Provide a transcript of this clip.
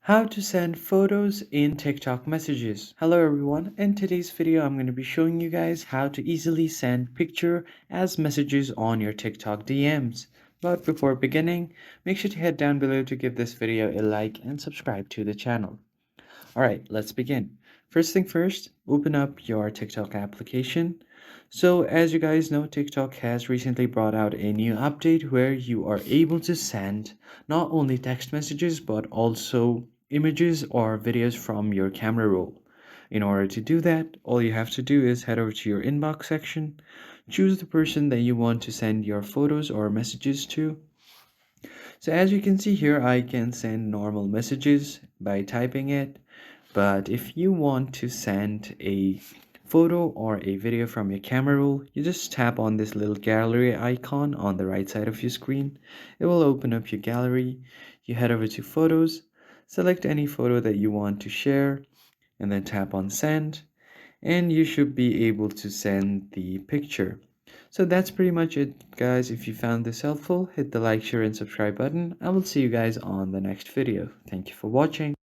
How to send photos in TikTok messages. Hello everyone, in today's video I'm going to be showing you guys how to easily send picture as messages on your TikTok DMs. But before beginning, make sure to head down below to give this video a like and subscribe to the channel. Alright, let's begin. First thing first, open up your TikTok application. So as you guys know, TikTok has recently brought out a new update where you are able to send not only text messages but also images or videos from your camera roll. In order to do that, all you have to do is head over to your inbox section, choose the person that you want to send your photos or messages to. So as you can see here, I can send normal messages by typing it. But if you want to send a photo or a video from your camera roll, you just tap on this little gallery icon on the right side of your screen. It will open up your gallery. You head over to photos, select any photo that you want to share, and then tap on send. And you should be able to send the picture. So that's pretty much it, guys. If you found this helpful, hit the like, share, and subscribe button. I will see you guys on the next video. Thank you for watching.